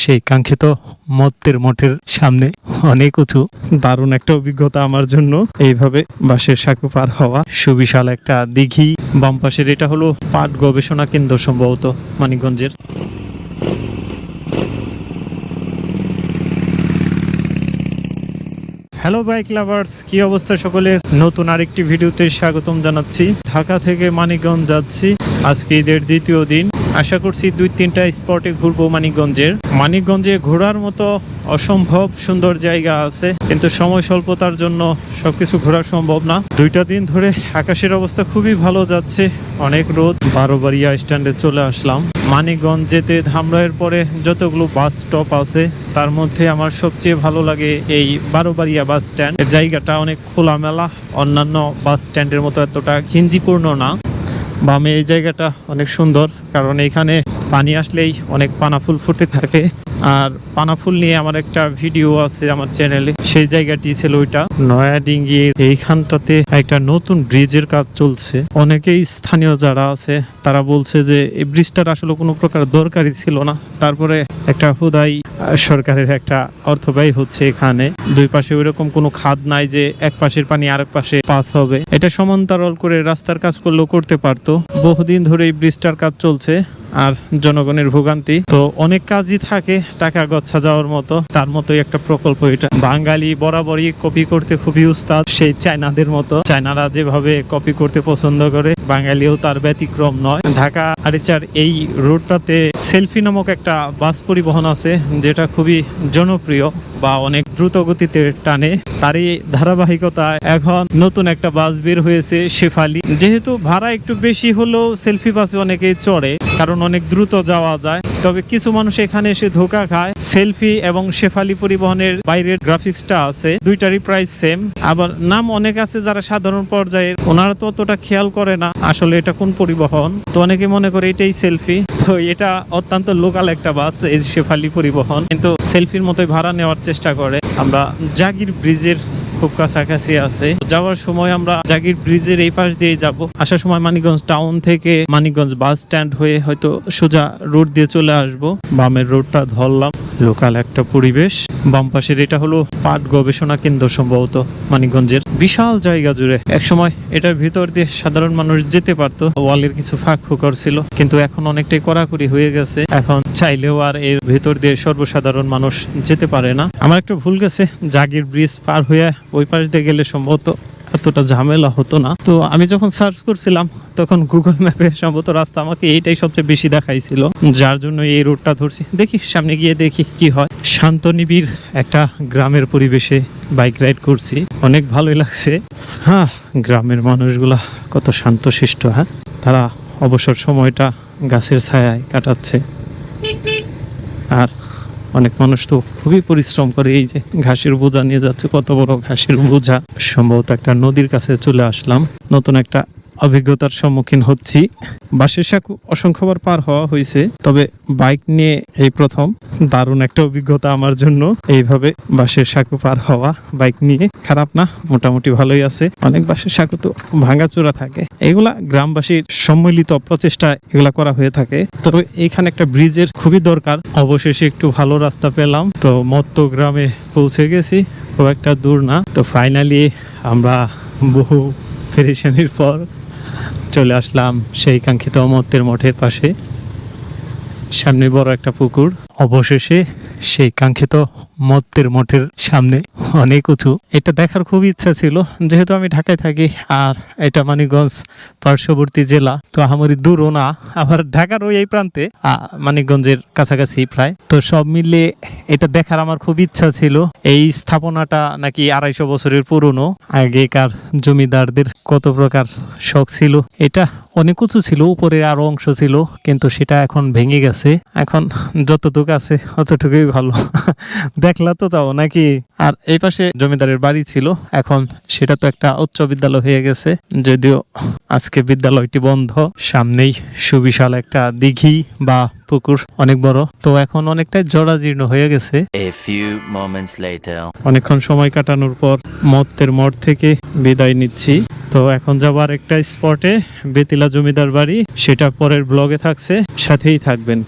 সেই কাঙ্ক্ষিত মত্তের মঠের সামনে অনেক উঁচু। দারুণ একটা অভিজ্ঞতা আমার জন্য এইভাবে বাঁশের সাঁকো পার হওয়া। সুবিশাল একটা দিঘি, বাম পাশের এটা হলো পাট গবেষণা কেন্দ্র সম্ভবত মানিকগঞ্জের। হ্যালো বাইক লাভার্স, কি অবস্থা সকলের? নতুন আরেকটি ভিডিওতে স্বাগতম জানাচ্ছি। ঢাকা থেকে মানিকগঞ্জ যাচ্ছি, আজকে ঈদের দ্বিতীয় দিন। আশা করছি 2-3টা স্পটে ঘুরবো মানিকগঞ্জে ঘোরার মতো অসম্ভব সুন্দর জায়গা আছে, কিন্তু সময় স্বল্পতার জন্য সবকিছু ঘোরা সম্ভব না। 2টা দিন ধরে আকাশের অবস্থা খুবই ভালো যাচ্ছে, অনেক রোদ। বারোবাড়িয়া স্ট্যান্ডে চলে আসলাম। মানিকগঞ্জ যেতে ধামরাইয়ের পরে যতগুলো বাস স্টপ আছে তার মধ্যে আমার সবচেয়ে ভালো লাগে এই বারোবাড়িয়া বাস স্ট্যান্ড। জায়গাটা অনেক খোলামেলা, অন্যান্য বাস স্ট্যান্ডের মতো এতটা ঘিঞ্জিপূর্ণ না। বামে এই জায়গাটা অনেক সুন্দর, কারণ এখানে পানি আসলেই অনেক পানা ফুল ফুটে থাকে। আর পানা ফুল নিয়ে আমার একটা ভিডিও আছে আমার চ্যানেলে, সেই জায়গাটি ছিল ওইটা। নয়াডিঙ্গির এইখানটাতে একটা নতুন ব্রিজের কাজ চলছে। অনেকেই স্থানীয় যারা আছে তারা বলছে যে এই ব্রিজটার আসলে কোনো প্রকার দরকারই ছিল না, তারপরে একটা হুদাই সরকারের একটা অর্থ ব্যয় হচ্ছে এখানে। দুই পাশে ওইরকম কোনো খাদ নাই যে এক পাশের পানি আরেক পাশে পাস হবে। এটা সমান্তরাল করে রাস্তার কাজ করলেও করতে পারতো। বহুদিন ধরে এই ব্রিজটার কাজ চলছে আর জনগণের ভোগান্তি তো অনেক কাজই থাকে টাকা গচ্ছা যাওয়ার মতো, তার মতোই একটা প্রকল্প এটা। বাঙালি বরাবরই কপি করতে খুবই উস্তাদ, সেই চায়নাদের মতো। চায়নারা যেভাবে কপি করতে পছন্দ করে, বাঙালিও তার ব্যতিক্রম নয়। ঢাকা আরিচার এই রোডটাতে সেলফি নামক একটা বাস পরিবহন আছে, যেটা খুবই জনপ্রিয় বা অনেক দ্রুত গতিতে টানে। তারই ধারাবাহিকতায় এখন নতুন একটা বাস বের হয়েছে, শেফালি। যেহেতু ভাড়া একটু বেশি হলেও সেলফি বাসে অনেকেই চড়ে, কারণ অনেক দ্রুত যাওয়া যায়। তবে কিছু মানুষ এখানে এসে ধোকা খায়। সেলফি এবং শেফালি পরিবহনের বাইরের গ্রাফিক্সটা আছে, দুইটারই প্রাইস সেম। আবার নাম অনেক আছে যারা সাধারণ পর্যায়ের, ওনারা তো অতটা খেয়াল করে না আসলে এটা কোন পরিবহন। তো অনেকে মনে করে এটাই সেলফি। তো এটা অত্যন্ত লোকাল একটা বাস, এই শেফালি পরিবহন, কিন্তু সেলফির মতোই ভাড়া নেওয়ার চেষ্টা করে। আমরা জাগির ব্রিজের খুব কাছাকাছি আছে, যাওয়ার সময় আমরা জাগির ব্রিজের এই পাশ দিয়ে যাব। আসার সময় মানিকগঞ্জ টাউন থেকে মানিকগঞ্জ বাস স্ট্যান্ড হয়ে হয়তো সোজা রোড দিয়ে চলে আসব। বামের রোডটা ধরলাম, লোকাল একটা পরিবেশ। বাম পাশের এটা হলো পাট গবেষণা কেন্দ্র সম্ভবত মানিকগঞ্জের। বিশাল জায়গা জুড়ে একসময় এটার ভিতর দিয়ে সাধারণ মানুষ যেতে পারতো, ওয়ালের কিছু ফাঁক ফোকর ছিল, কিন্তু এখন অনেকটাই কড়াকড়ি হয়ে গেছে। এখন চাইলেও আর এর ভেতর দিয়ে সর্বসাধারণ মানুষ যেতে পারে না। আমার একটু ভুল গেছে, জাগির ব্রিজ পার হয়ে ওই পাশ দিয়ে গেলে সম্ভবত এতটা ঝামেলা হতো না। তো আমি যখন সার্চ করছিলাম তখন গুগল ম্যাপে সম্ভবত রাস্তা আমাকে এইটাই সবচেয়ে বেশি দেখাইছিল, যার জন্য এই রোডটা ধরছি। দেখি সামনে গিয়ে দেখি কি হয়। শান্ত নিবিড় একটা গ্রামের পরিবেশে বাইক রাইড করছি, অনেক ভালোই লাগছে। হ্যাঁ, গ্রামের মানুষগুলা কত শান্তশিষ্ট। হ্যাঁ, তারা অবসর সময়টা গাছের ছায়ায় কাটাচ্ছে। আর অনেক মানুষ তো খুবই পরিশ্রম করে। এই যে ঘাসের বোঝা নিয়ে যাচ্ছে, কত বড় ঘাসের বোঝা। সম্ভবত একটা নদীর কাছে চলে আসলাম, নতুন একটা অভিজ্ঞতার সম্মুখীন হচ্ছি। বাঁশের সাঁকো অসংখ্যবার পার হওয়া হয়েছে, তবে বাইক নিয়ে এই প্রথম। দারুণ একটা অভিজ্ঞতা আমার জন্য এইভাবে বাঁশের সাঁকো পার হওয়া বাইক নিয়ে। খারাপ না, মোটামুটি ভালোই আছে। অনেক বাঁশের সাঁকো তো ভাঙাচোরা থাকে, এগুলা গ্রামবাসীর সম্মিলিত প্রচেষ্টায় এগুলা করা হয়ে থাকে। তবে এখানে একটা ব্রিজের খুবই দরকার। অবশেষে একটু ভালো রাস্তা পেলাম, তো মত্ত গ্রামে পৌঁছে গেছি, খুব একটা দূর না। তো ফাইনালি আমরা বহু পেরেশানির পর চলে আসলাম সেই কাঙ্ক্ষিত মত্তের মঠের পাশে। সামনে বড় একটা পুকুর। অবশেষে সেই কাঙ্ক্ষিত মত্তের মঠের সামনে অনেক উঁচু। এটা দেখার খুব ইচ্ছা ছিল, যেহেতু আমি ঢাকায় থাকি আর এটা মানিকগঞ্জ পার্শ্ববর্তী জেলা, তো আমারই দূরও না, আবার ঢাকার ওই এই প্রান্তে, মানিকগঞ্জের কাছাকাছি প্রায়। তো সব মিলে এটা দেখার আমার খুব ইচ্ছা ছিল। এই স্থাপনাটা নাকি 250 বছরের পুরনো। আগেকার জমিদারদের কত প্রকার শখ ছিল। এটা অনেক উঁচু ছিল, উপরে আরো অংশ ছিল, কিন্তু সেটা এখন ভেঙে গেছে। এখন যতটুকু আছে অতটুকুই ভালো। দেখলা তো তাও নাকি? আর এই পাশে জমিদারের বাড়ি ছিল, এখন সেটা তো একটা উচ্চ বিদ্যালয় হয়ে গেছে, যদিও আজকে বিদ্যালয়টি বন্ধ। সামনেই সুবিশাল একটা দিঘি বা পুকুর, অনেক বড়। তো এখন অনেকটাই জরাজীর্ণ হয়ে গেছে। অনেকক্ষণ সময় কাটানোর পর মত্তের মঠ থেকে বিদায় নিচ্ছি। তো এখন যাবার একটা স্পটে, বেতিলা জমিদার বাড়ি, সেটা পরের ব্লগে থাকছে, সাথেই থাকবেন।